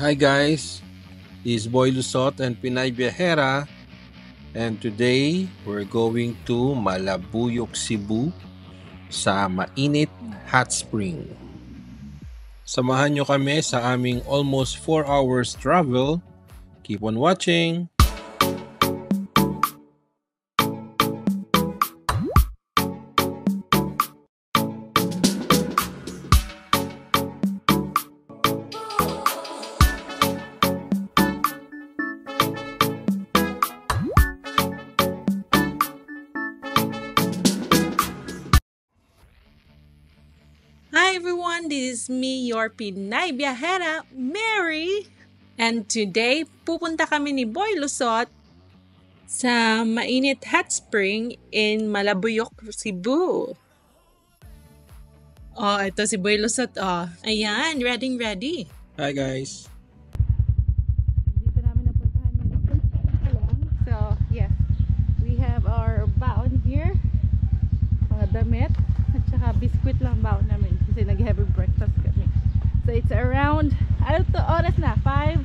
Hi guys, this is Boy Lusot and Pinay Viajera, and today we're going to Malabuyok, Cebu sa mainit hot spring. Samahan nyo kami sa aming almost 4 hours travel. Keep on watching! Hi everyone, this is me, your Pinay Viajera, Mary. And today, pupunta kami ni Boy Lusot sa mainit hot spring in Malabuyok, Cebu. Oh, ito si Boy Lusot. Oh, ayan, ready. Hi guys! Dito namin napuntahan yung So, yes, we have our baon here. Mga damit. At saka biskuit lang baon namin kasi nag-heavy breakfast kami. So, it's around, ano to oras na? 5?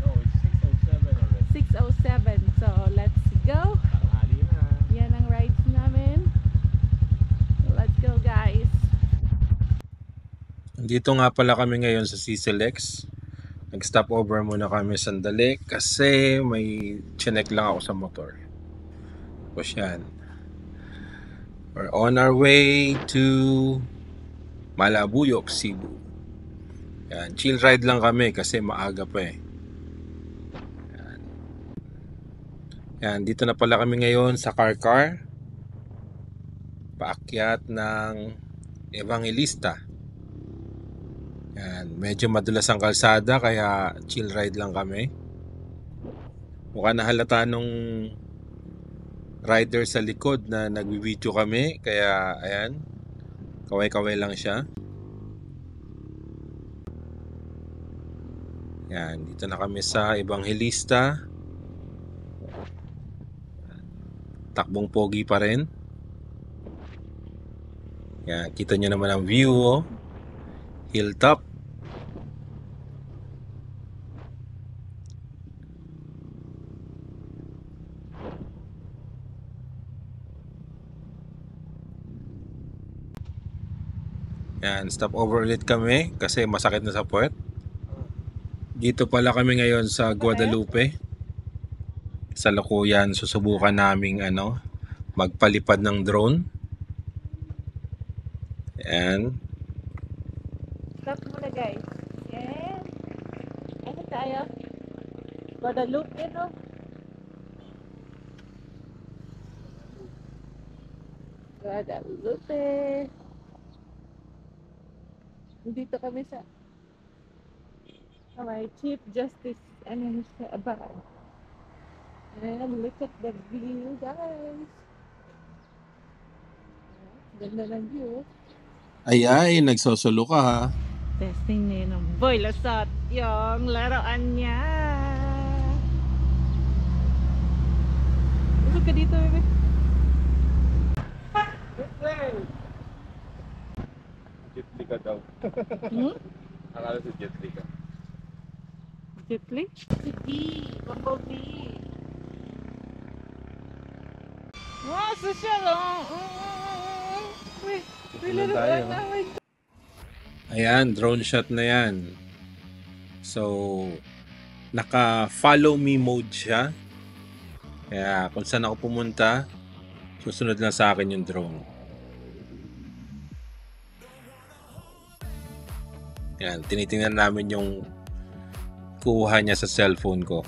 No, it's 6:07 already. 6:07. So, let's go. Tanghali na. Yan ang rides namin. So, let's go guys. Nandito nga pala kami ngayon sa CCLX. Nag-stop over muna kami sandali kasi may chinek lang ako sa motor. Tapos yan. We're on our way to Malabuyok, Cebu. Yan, chill ride lang kami kasi maaga pa eh. Yan, dito na pala kami ngayon sa Car. Paakyat ng Evangelista. Yan, medyo madulas ang kalsada kaya chill ride lang kami. Mukha na halata nung rider sa likod na nagbi-video kami kaya ayan, kaway-kaway lang siya. Yan, dito na kami sa Evangelista. Takbong pogi pa rin. Yan, kita nyo naman ang view, oh. Hilltop. Yan, stop over ulit kami kasi masakit na sa puwet. Dito pala kami ngayon sa Guadalupe. Sa Lokoyan, susubukan naming magpalipad ng drone. Yan. Stop muna guys. Yes. Ano tayo? Guadalupe, no? Guadalupe. Dito kami sa my Chief Justice sa Abad. And look at the view, guys. Ganda ng view. Ay, nagsosolo ka ha. Testing na yun ng Boy Lusot yung laruan niya. Usog ka dito, bebe. Jetli ka daw. Akala si Jetli ka. Jetli? Jetli. Bumblebee. Wow, social oh. Laruan namin. Ayan, drone shot na yan. So, naka-follow me mode siya. Kaya kung saan ako pumunta, susunod lang sa akin yung drone. Yan, tinitingnan namin yung kuha niya sa cellphone ko.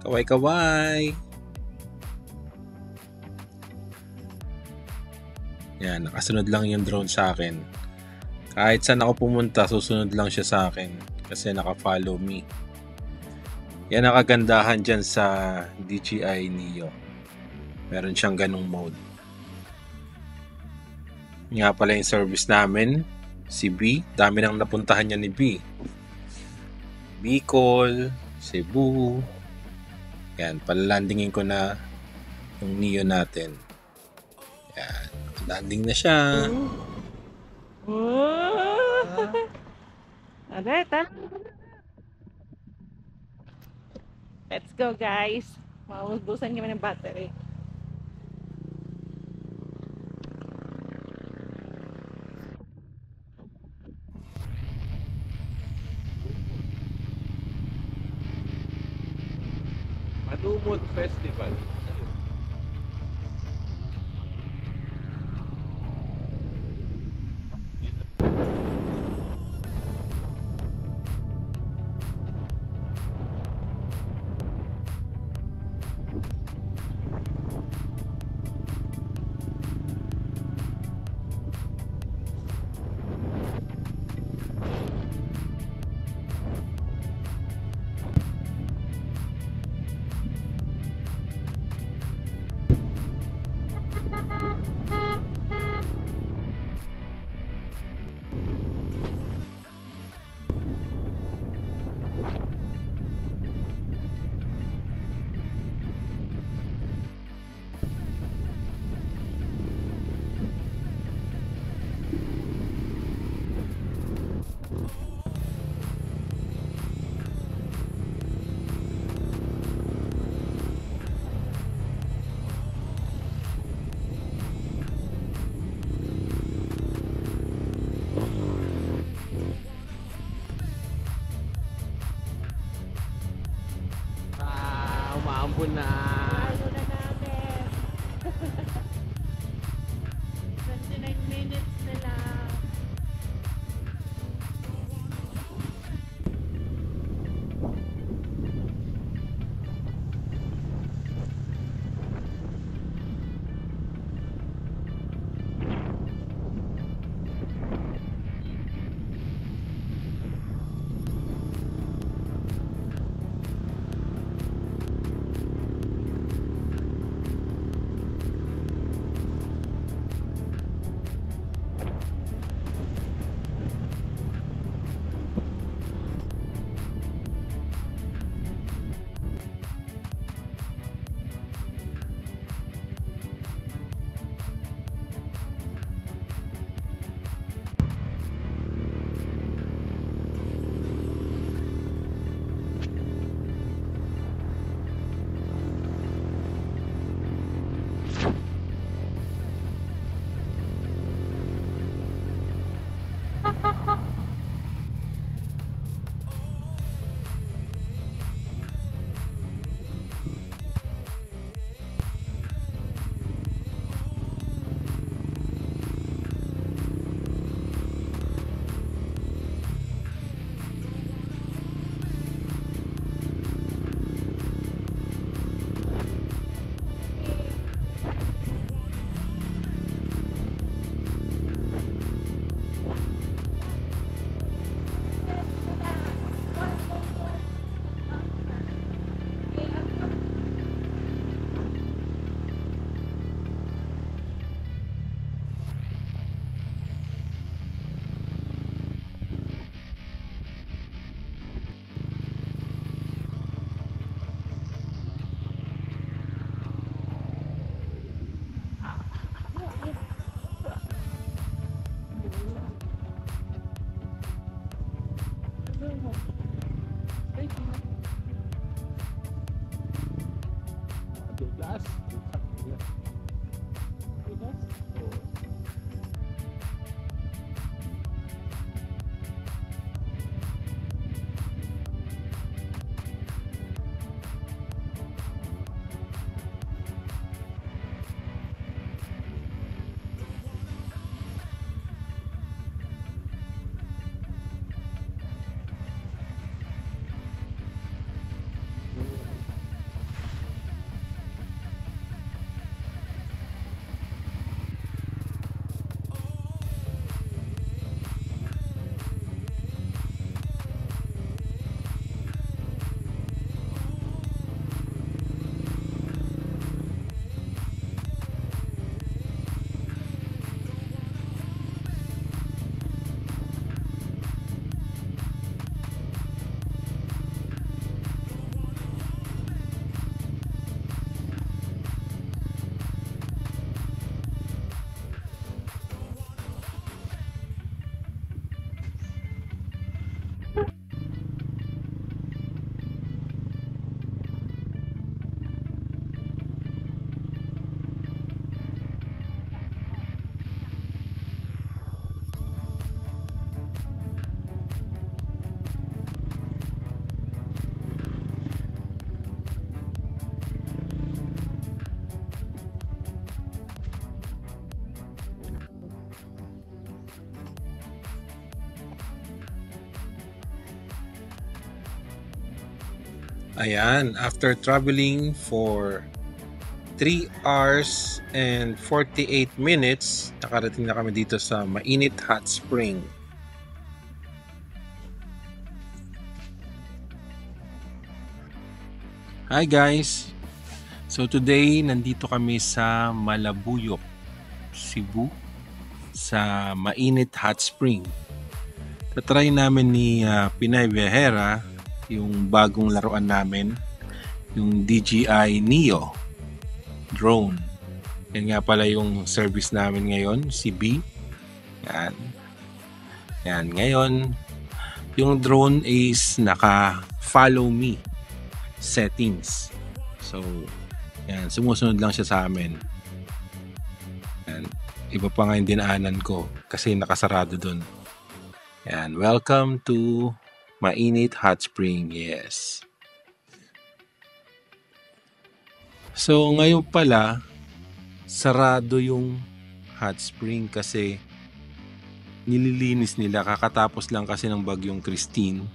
Kaway-kaway! Yan, nakasunod lang yung drone sa akin. Kahit saan ako pumunta, susunod lang siya sa akin kasi naka-follow me. Yan ang kagandahan dyan sa DJI Neo. Meron siyang ganung mode. Nga pala yung service namin, si B. Dami nang napuntahan niya ni B. Bicol, Cebu. Yan, palalandingin ko na yung Neo natin. Yan, landing na siya. Oh! Alright, let's go guys. Maubusan kami ng battery. Manumod Festival. Umaambon na. Ayaw na namin. 29 minutes na lang. Ayan, after traveling for 3 hours and 48 minutes, nakarating na kami dito sa Mainit Hot Spring. Hi guys! So today, nandito kami sa Malabuyok, Cebu, sa Mainit Hot Spring. Tatry namin ni Pinay Viajera yung bagong laruan namin, yung DJI Neo drone. Yan nga pala yung service namin ngayon, si B. Yan. Yan, ngayon, yung drone is naka-follow me settings. So, yan, sumusunod lang siya sa amin. Yan. Iba pa nga yung dinaanan ko kasi nakasarado dun. Yan, welcome to Mainit Hot Spring. Yes. So, ngayon pala, sarado yung hot spring kasi nililinis nila. Kakatapos lang kasi ng bagyong Christine.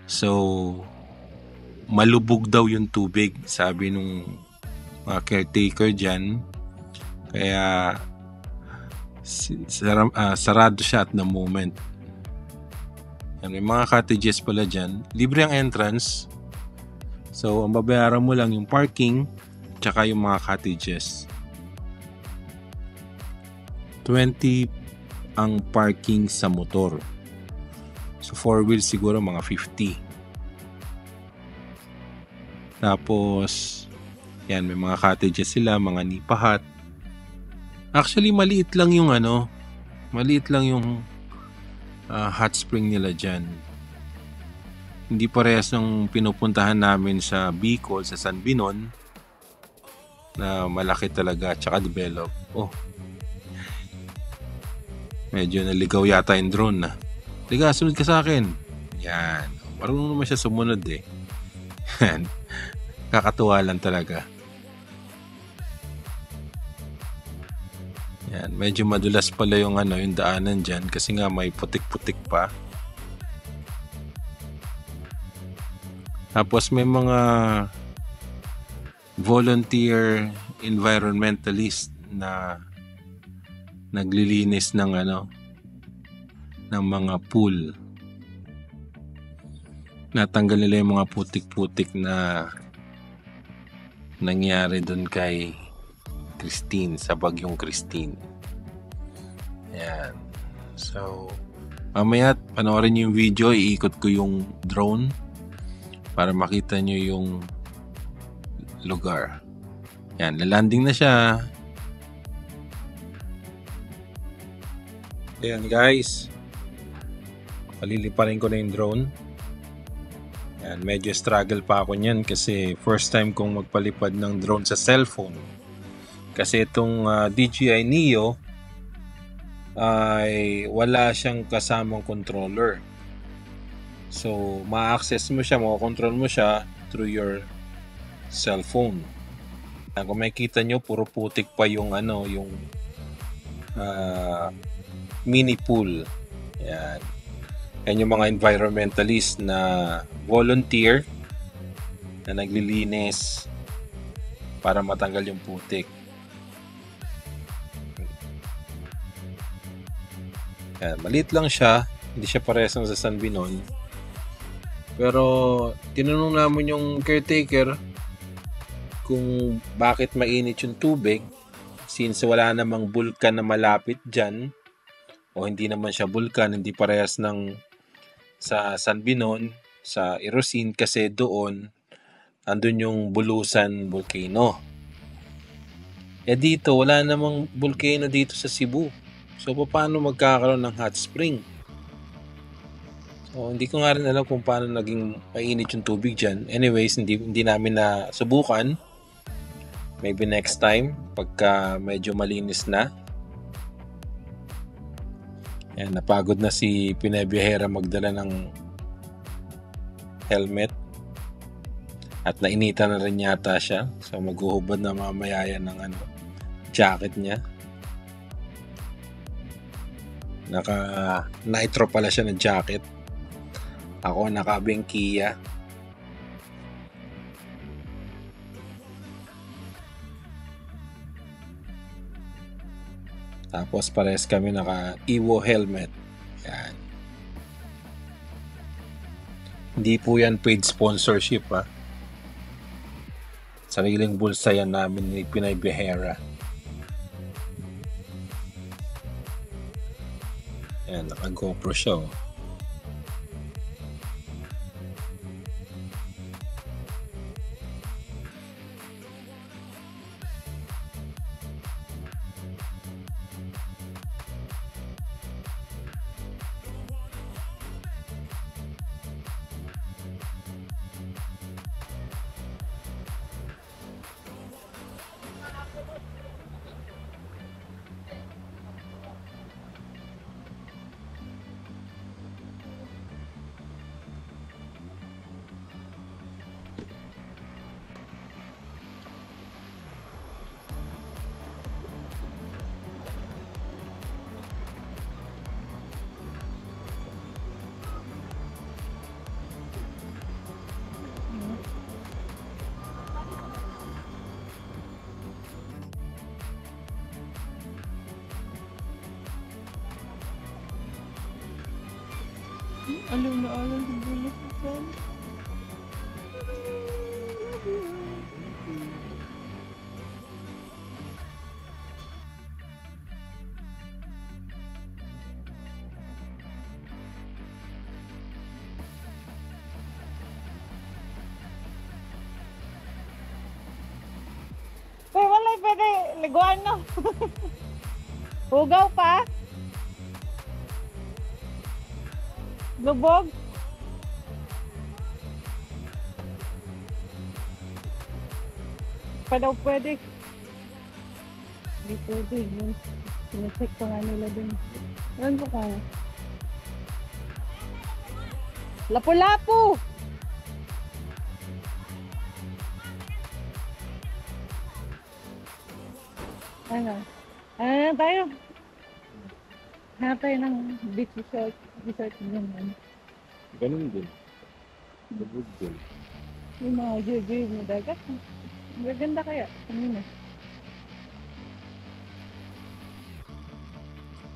So, malubog daw yung tubig, sabi nung mga caretaker dyan. Kaya sarado siya at the moment. May mga cottages pala dyan. Libre ang entrance. So, ang babayaran mo lang yung parking tsaka yung mga cottages. 20 ang parking sa motor. So, 4 wheels siguro mga 50. Tapos, yan, may mga cottages sila, mga nipa hut. Actually, maliit lang yung hot spring nila dyan. Hindi parehas ng pinupuntahan namin sa Bicol, sa San Binon, na malaki talaga, tsaka develop. Oh, medyo naligaw yata yung drone na. Liga, sunod ka sa akin. Yan, marunong naman siya sumunod eh. Kakatuwa lang talaga. Yan, medyo madulas pala yung yung daanan diyan kasi nga may putik-putik pa. Tapos may mga volunteer environmentalist na naglilinis ng ng mga pool. Natanggal nila yung mga putik-putik na nangyari doon kay Christine, sa bagyong Christine. Yan. So, mamaya panoorin niyo yung video, iikot ko yung drone para makita niyo yung lugar. Yan, lalanding na siya. Ayan guys. Paliliparin ko na yung drone. Yan, medyo struggle pa ako niyan kasi first time kong magpalipad ng drone sa cellphone. Kasi itong DJI Neo ay wala siyang kasamang controller. So, ma-access mo siya, ma-control mo siya through your cellphone. Kung makikita nyo, puro putik pa yung yung mini pool. Yan. Yan yung mga environmentalist na volunteer na naglilinis para matanggal yung putik. Yan, maliit lang siya, hindi siya parehas ng sa San Binon. Pero tinanong namin yung caretaker kung bakit mainit yung tubig since wala namang bulkan na malapit dyan, o hindi naman siya bulkan, hindi parehas ng sa San Binon, sa Irosin, kasi doon andun yung Bulusan Volcano. Dito wala namang volcano dito sa Cebu. So paano magkakaroon ng hot spring? So hindi ko nga rin alam kung paano naging mainit yung tubig dyan. Anyways, hindi namin na subukan. Maybe next time pagka medyo malinis na. Yan, napagod na si Pinay Viajera magdala ng helmet. At nainitan na rin yata siya. So maghuhubad na mamaya yan ng jacket niya. Naka-nitro pala siya ng jacket. Ako naka-Benkia. Tapos pares kami naka Evo helmet. Yan. Hindi po yan paid sponsorship ha. Sariling bulsa yan namin ni Pinay Behera. Yan, naka GoPro siya oh. Alam na alam sa bulo ko saan. Pero wala pwede liguan no. Hugaw pa. Lubog. Pa daw pwede. Hindi pwede. Sinecheck pa nga nila dun. Yan ko kaya. Lapu-lapu! Ano? Ano na tayo? Hanap tayo ng beach resort. Resort naman. Ganun din. Lubog din. Yung mga joy-joy mo dagat. Maganda kaya. Kanina.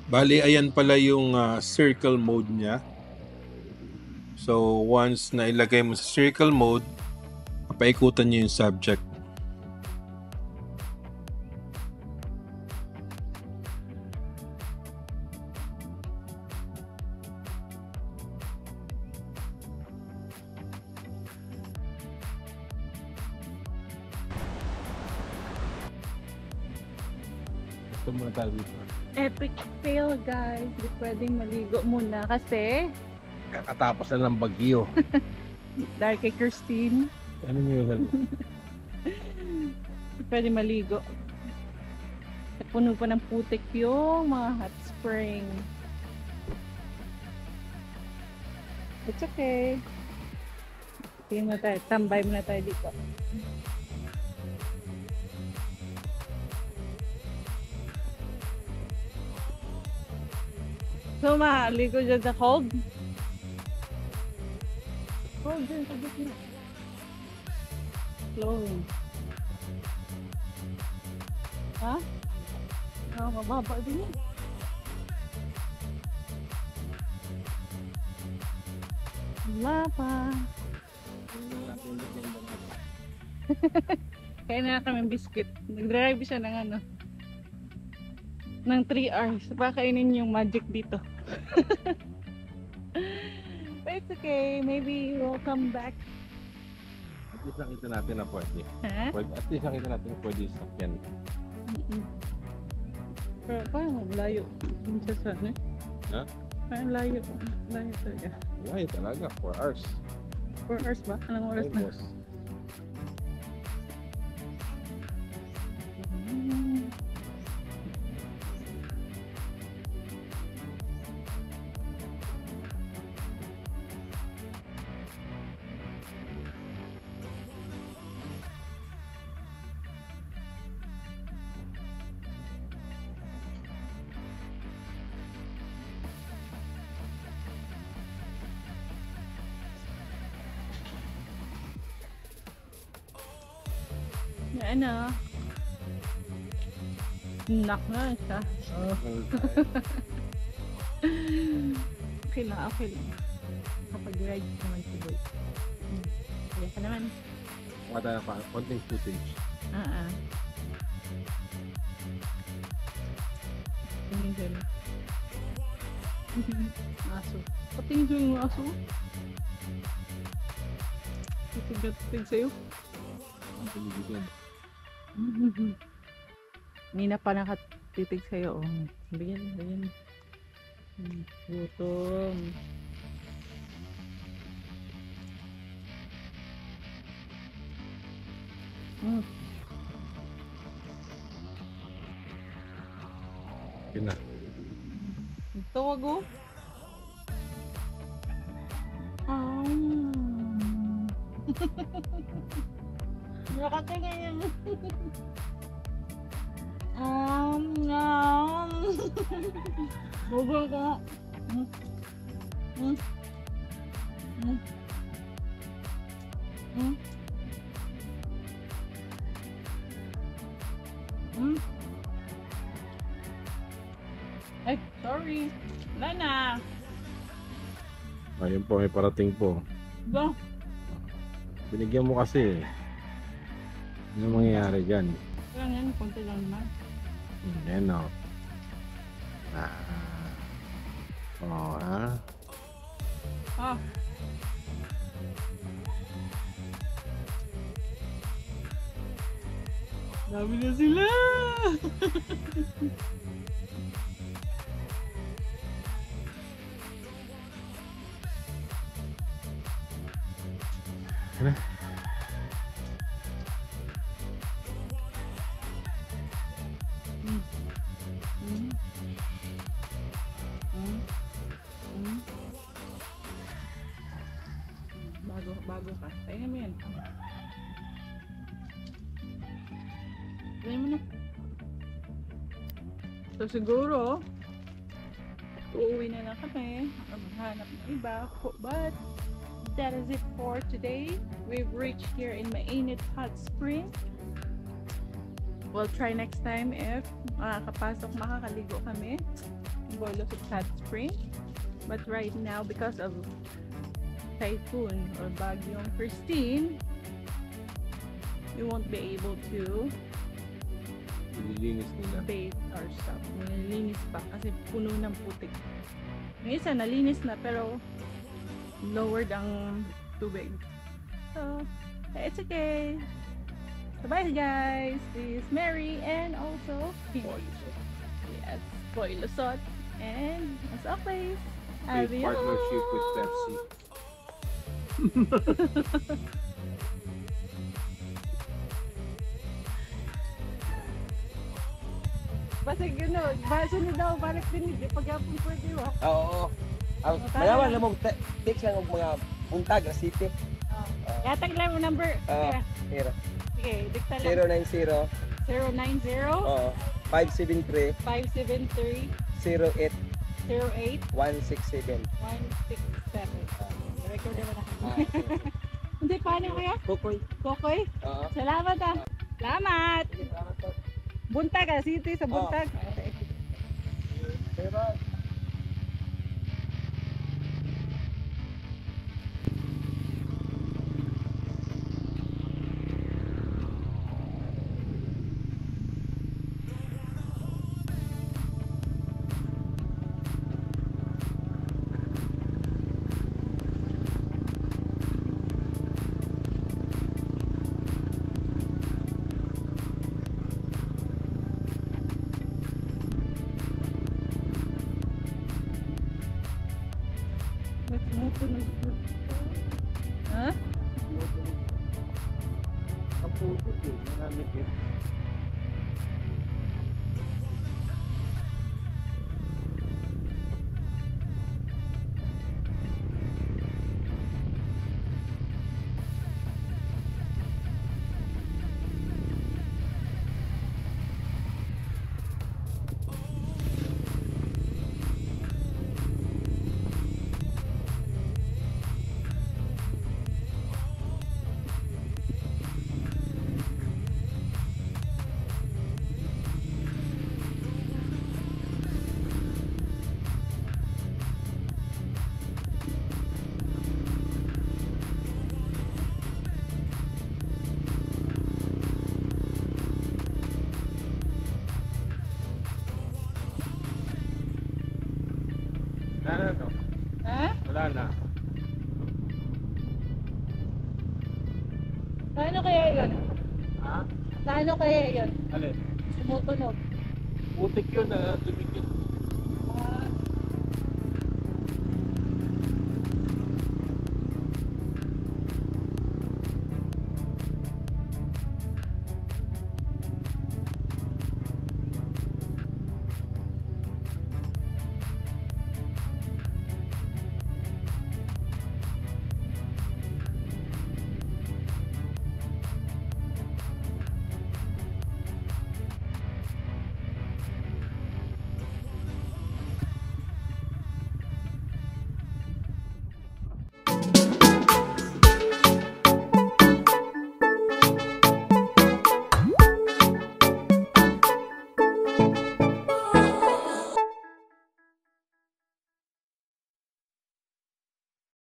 Bali, ayan pala yung circle mode niya. So, once na ilagay mo sa circle mode, papaikutan niyo yung subject. Ito muna tayo dito. Epic fail guys. Hindi pwedeng maligo muna kasi Kakatapos na ng bagyo. dahil kay Christine, Ano nyo yung hindi pwede maligo. Puno pa ng putik yung mga hot spring. It's okay. Tingnan mo tayo. Tambay muna tayo dito. So, maligo dyan sa cold. Cold dyan sa gitna. Flowing. Ha? Ah, mababa din yun. Wala pa. Kaya na kami biscuit. Nag-drive siya ng ano. Ng 3 hours. Pakainin yung magic dito. But it's okay. Maybe we'll come back. At least nakita natin na pwede. Ha? At least nakita natin na pwede sakyan. Pero parang layo. Yung sa sana. Ha? Parang layo. Layo talaga. Ay, talaga. 4 hours. 4 hours ba? Anong oras na? Almost. Ano? Knock na siya. Oh. Okay lang, okay lang. Kapag ride naman si Boy. Kaya ka naman. Wala pa, konting footage. Tingin ko na. Aso. Patingin ko yung aso. Titig sa'yo. Ang pinigilan. Nina pa nakatitig sa'yo. Oh. Bigyan. Gutom. Yun na. Tawag oh. Nakatingin. Bubol ka. Ay, sorry. Wala na. Ayun po, may parating po. Ba? Binigyan mo kasi. Ano mangyayari dyan? Kaya yan, konti lang naman. Yan o. Oo, ha? Ah. Dami na sila! Ano? Bago ka. Tayo mo yan. Tayo mo na. So siguro, uuwi na lang kami. Maghanap ng iba. But, that is it for today. We've reached here in Mainit Hot Spring. We'll try next time if makakaligo kami in Bolos Hot Spring. But right now, because of typhoon or bagyong Christine, we won't be able to Nililinis nila. bathe our stuff. Nililinis pa kasi puno ng putik. Yung isa nalinis na pero lowered ang tubig. So, it's okay. So bye guys. This is Mary and also yes, Boy Lusot. And as always, Big partnership with Pepsi. Basta gano'n, basta na daw, balik din pag-apong pwede ba? Oo. Ang mayaman lang mong text lang mga buntag City. Yatag lang mo number. Pero Sige, dikta lang. 090 090 oo 573 573 08 08 167. 167. Record naman ako. Hindi, paano kaya? Kukoy. Kokoy? Oo. Salamat ah. Salamat! Buntag ah, city sa buntag. Okay. Pero Ha? ang puto eh, marami din. Wala na to. Ha? Wala na. Paano kaya yun? Ha? Paano kaya yun? Alin? Tumutunog. Putik yun na dumikit.